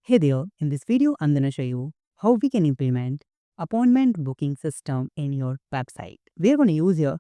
Hey there, in this video, I'm going to show you how we can implement appointment booking system in your website. We are going to use your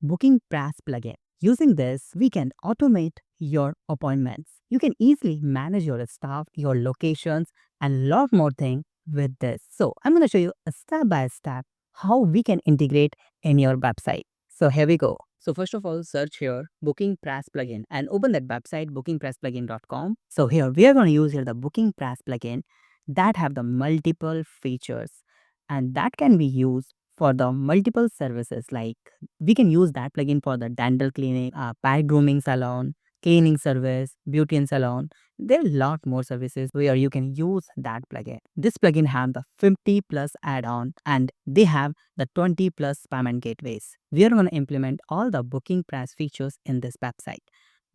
BookingPress plugin. Using this, we can automate your appointments. You can easily manage your staff, your locations, and lot more things with this. So I'm going to show you a step by step how we can integrate in your website. So here we go. So first of all, search here BookingPress plugin and open that website bookingpressplugin.com. So here we are going to use here the BookingPress plugin that have the multiple features and that can be used for the multiple services. Like we can use that plugin for the dental clinic, pet grooming salon, cleaning service, beauty and salon. There are a lot more services where you can use that plugin. This plugin have the 50 plus add-on and they have the 20 plus payment gateways. We are going to implement all the BookingPress features in this website.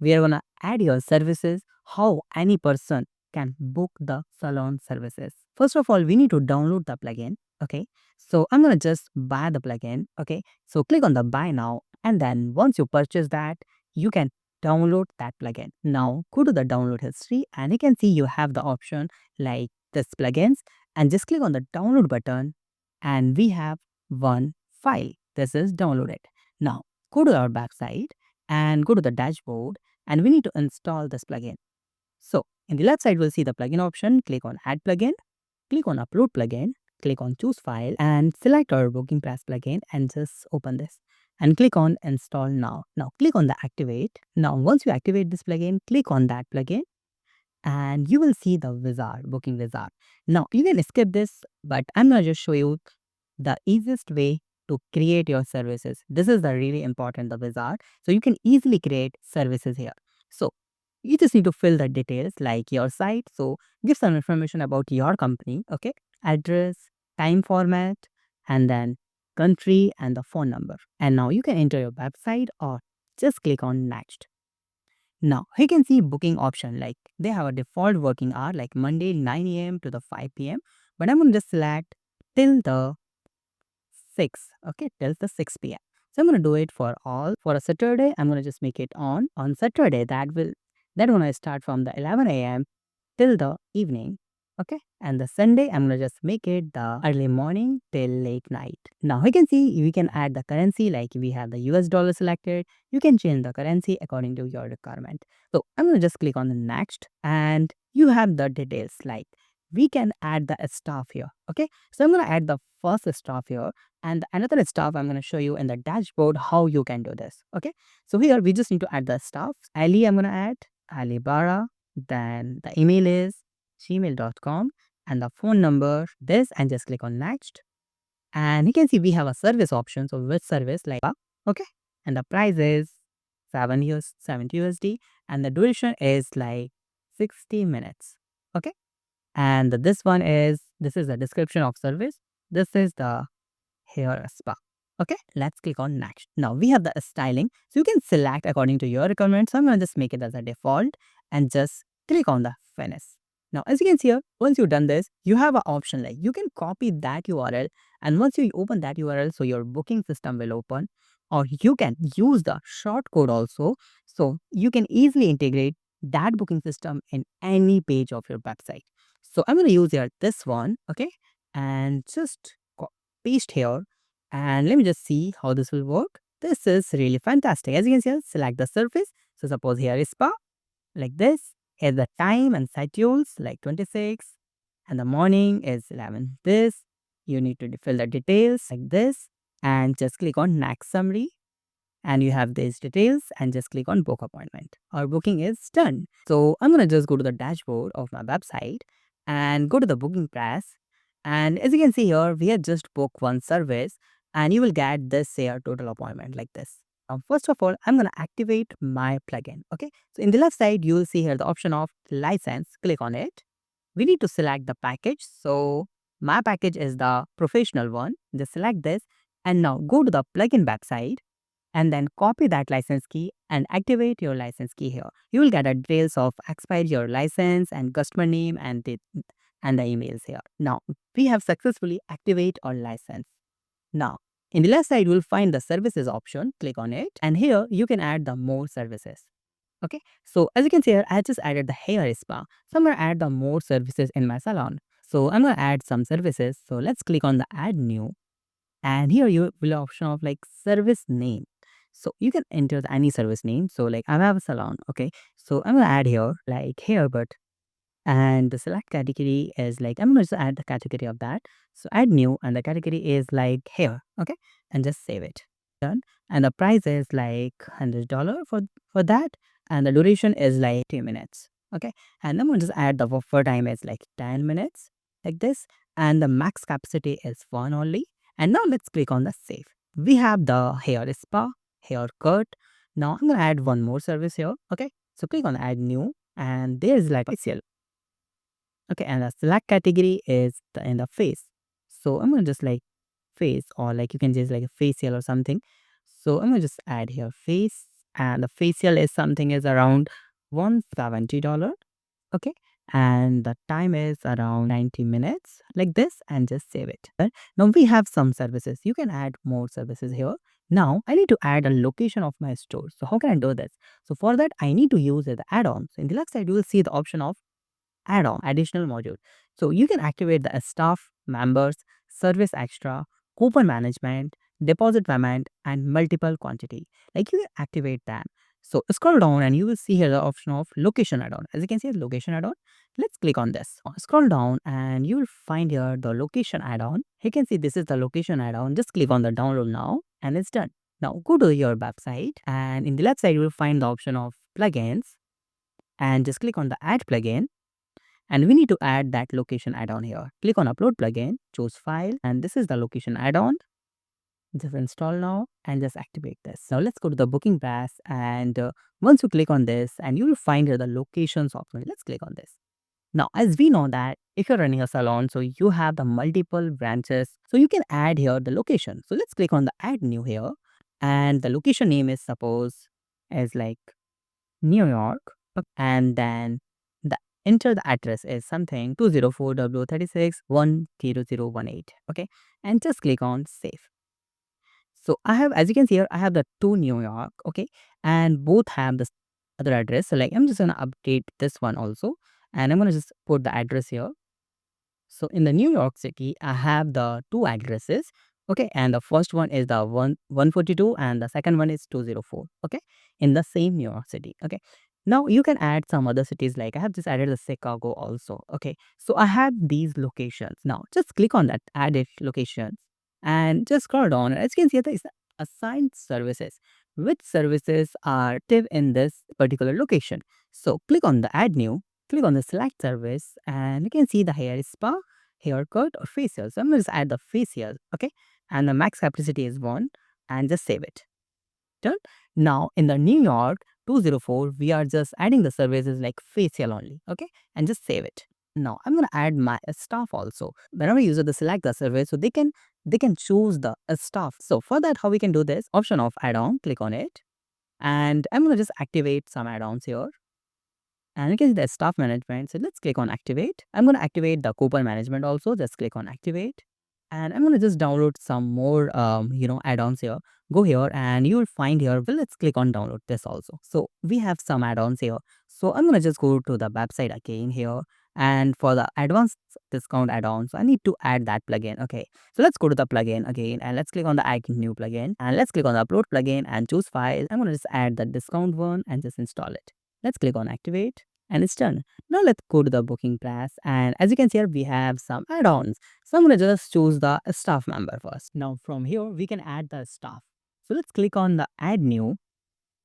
We are going to add your services, how any person can book the salon services. First of all, we need to download the plugin. Okay, so I'm going to just buy the plugin. Okay, so click on the buy now, and then once you purchase that, you can download that plugin. Now go to the download history and you can see you have the option like this plugins and just click on the download button and we have one file. This is downloaded. Now go to our website and go to the dashboard and we need to install this plugin. So in the left side, we'll see the plugin option. Click on add plugin, click on upload plugin, click on choose file and select our BookingPress plugin and just open this and click on install now. Now click on the activate. Now once you activate this plugin, click on that plugin and you will see the wizard, booking wizard. Now you can skip this, but I'm going to just show you the easiest way to create your services. This is the really important, the wizard. So you can easily create services here. So you just need to fill the details like your site. So give some information about your company, okay? Address, time format, and then country and the phone number. And now you can enter your website or just click on next. Now you can see booking option like they have a default working hour like Monday 9 a.m. to the 5 p.m. But I'm going to just select till the 6, okay, till the 6 p.m. So I'm going to do it for all. For a Saturday, I'm going to just make it on Saturday. That when I start from the 11 a.m. till the evening, okay, and the Sunday I'm going to just make it the early morning till late night. Now you can see we can add the currency like we have the US dollar selected. You can change the currency according to your requirement. So I'm going to just click on the next and you have the details like we can add the staff here. Okay, so I'm going to add the first staff here and another staff I'm going to show you in the dashboard how you can do this. Okay, so here we just need to add the staff. Ali I'm going to add Ali Bara, then the email is gmail.com and the phone number this and just click on next and you can see we have a service option. So which service like okay, and the price is 70 USD and the duration is like 60 minutes. Okay, and this is the description of service. This is the hair spa. Okay, let's click on next. Now we have the styling, so you can select according to your requirements. So I'm going to just make it as a default and just click on the finish. Now as you can see here, once you've done this, you have an option like you can copy that URL and once you open that URL, so your booking system will open, or you can use the short code also. So you can easily integrate that booking system in any page of your website. So I'm going to use here this one, okay, and just paste here and let me just see how this will work. This is really fantastic. As you can see, select the surface. So suppose here is spa like this. Here's the time and schedules like 26 and the morning is 11. This you need to fill the details like this and just click on next summary and you have these details and just click on book appointment. Our booking is done. So I'm going to just go to the dashboard of my website and go to the BookingPress. And as you can see here, we have just booked one service and you will get this here total appointment like this. Now, first of all, I'm going to activate my plugin. Okay. So in the left side, you will see here the option of license. Click on it. We need to select the package. So my package is the professional one. Just select this and now go to the plugin website and then copy that license key and activate your license key here. You will get a details of expire your license and customer name and the emails here. Now we have successfully activate our license. Now in the left side you will find the services option. Click on it and here you can add the more services. Okay, so as you can see here, I just added the hair spa. So I'm going to add the more services in my salon. So I'm going to add some services. So let's click on the add new. And here you will have option of like service name. So you can enter the any service name. So like I have a salon. Okay, so I'm going to add here like hair, but and the select category is like I'm going to add the category of that. So add new and the category is like hair. Okay, and just save it. Done. And the price is like $100 for that, and the duration is like 2 minutes. Okay, and I'm going to just add the buffer time is like 10 minutes like this, and the max capacity is 1 only. And now let's click on the save. We have the hair spa, haircut. Now I'm going to add one more service here. Okay, so click on add new, and there's like facial. Okay, and the select category is in the face. So I'm gonna just like face, or like you can just like a facial or something. So I'm gonna just add here face, and the facial is something is around $170. Okay, and the time is around 90 minutes like this, and just save it. Now we have some services. You can add more services here. Now I need to add a location of my store. So how can I do this? So for that I need to use the add-ons. In the left side you will see the option of add-on additional module. So you can activate the staff, members, service extra, coupon management, deposit payment, and multiple quantity. Like you can activate them. So scroll down and you will see here the option of location add-on. As you can see, location add-on. Let's click on this. Scroll down and you will find here the location add-on. You can see this is the location add-on. Just click on the download now and it's done. Now go to your website, and in the left side you will find the option of plugins, and just click on the add plugin, and we need to add that location add-on here. Click on upload plugin, choose file, and this is the location add-on. Just install now and just activate this. Now let's go to the BookingPress, and once you click on this, and you will find here the locations option. Let's click on this. Now, as we know that if you're running a salon, so you have the multiple branches, so you can add here the location. So let's click on the add new here, and the location name is suppose as like New York, and then the enter the address is something 204W36 10018. Okay, and just click on save. So I have, as you can see here, I have the two New York. Okay, and both have this other address. So like I'm just gonna update this one also, and I'm gonna just put the address here. So in the New York City, I have the two addresses. Okay, and the first one is the 142, and the second one is 204. Okay, in the same New York City. Okay, now you can add some other cities, like I have just added the Chicago also. Okay, so I have these locations. Now just click on that added locations and just scroll down. As you can see, there is assigned services. Which services are active in this particular location? So click on the add new. Click on the select service, and you can see the hair spa, haircut, or facial. So I'm going to just add the facial. Okay, and the max capacity is 1, and just save it. Done. Now in the New York 204, we are just adding the services like facial only. Okay, and just save it. Now I'm going to add my staff also. Whenever user they select the service, so they can choose the staff. So for that, how we can do this? Option of add-on. Click on it, and I'm going to just activate some add-ons here. And you can see the staff management. So let's click on activate. I'm going to activate the coupon management also. Just click on activate. And I'm going to just download some more, add-ons here. Go here and you will find here. Well, let's click on download this also. So we have some add-ons here. So I'm going to just go to the website again here. And for the advanced discount add-ons, I need to add that plugin. Okay, so let's go to the plugin again, and let's click on the add new plugin, and let's click on the upload plugin and choose file. I'm going to just add the discount one and just install it. Let's click on activate, and it's done. Now let's go to the BookingPress, and as you can see here, we have some add-ons. So I'm going to just choose the staff member first. Now from here, we can add the staff. So let's click on the add new,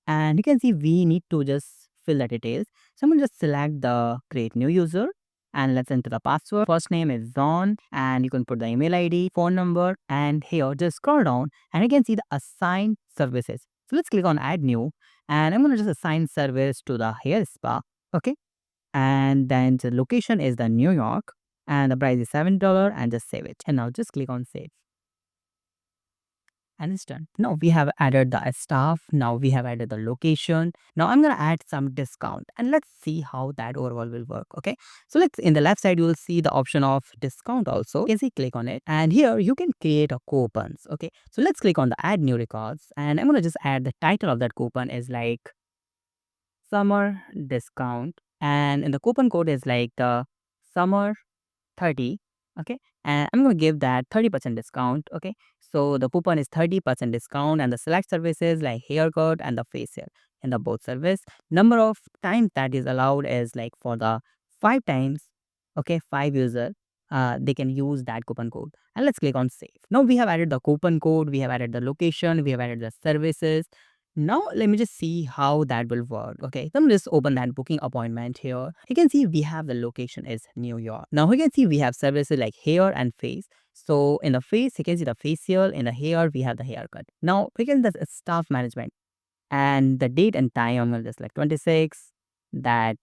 and you can see we need to just fill the details. So I'm going to just select the create new user, and let's enter the password. First name is John, and you can put the email ID, phone number, and here just scroll down and you can see the assign services. So let's click on add new, and I'm going to just assign service to the hair spa. Okay, and then the location is the New York, and the price is $7, and just save it. And now just click on save, and it's done. Now we have added the staff. Now we have added the location. Now I'm going to add some discount, and let's see how that overall will work. Okay, so let's, in the left side you will see the option of discount also. You can see, click on it, and here you can create a coupons. Okay, so let's click on the add new records, and I'm going to just add the title of that coupon is like summer discount, and in the coupon code is like the summer 30. Okay, and I'm going to give that 30% discount. Okay, so the coupon is 30% discount, and the select services like haircut and the facial in the both service. Number of times that is allowed is like for the 5 times. Okay, 5 user, they can use that coupon code. And let's click on save. Now we have added the coupon code, we have added the location, we have added the services. Now let me just see how that will work. Okay, let me just open that booking appointment here. You can see we have the location is New York. Now you can see we have services like hair and face. So in the face, you can see the facial. In the hair, we have the haircut. Now we can the staff management and the date and time. I'm gonna just like 26, that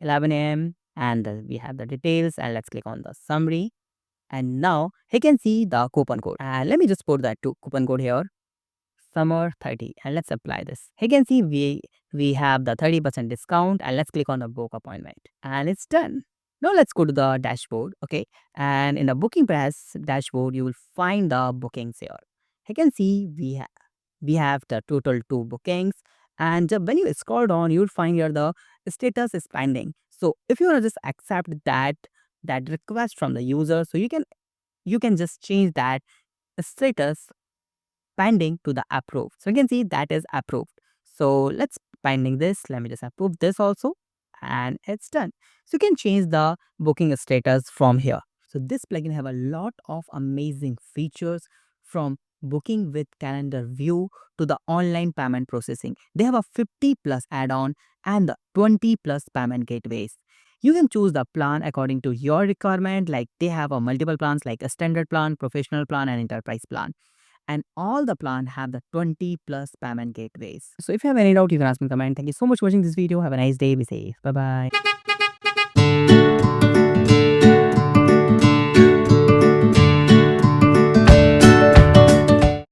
11 a.m. and we have the details. And let's click on the summary. And now you can see the coupon code. And let me just put that coupon code here, summer 30, and let's apply this. You can see we have the 30% discount, and let's click on the book appointment, and it's done. Now let's go to the dashboard. Okay, and in the BookingPress dashboard you will find the bookings here. You can see we have the total 2 bookings, and when you scroll down you'll find here the status is pending. So if you want to just accept that request from the user, so you can just change that status pending to the approved. So you can see that is approved. So let's pending this. Let me just approve this also, and it's done. So you can change the booking status from here. So this plugin have a lot of amazing features, from booking with calendar view to the online payment processing. They have a 50 plus add-on and the 20 plus payment gateways. You can choose the plan according to your requirement. Like they have a multiple plans like a standard plan, professional plan, and enterprise plan, and all the plan have the 20 plus payment gateways. So if you have any doubt, you can ask me in comment. Thank you so much for watching this video. Have a nice day. Be safe. Bye bye.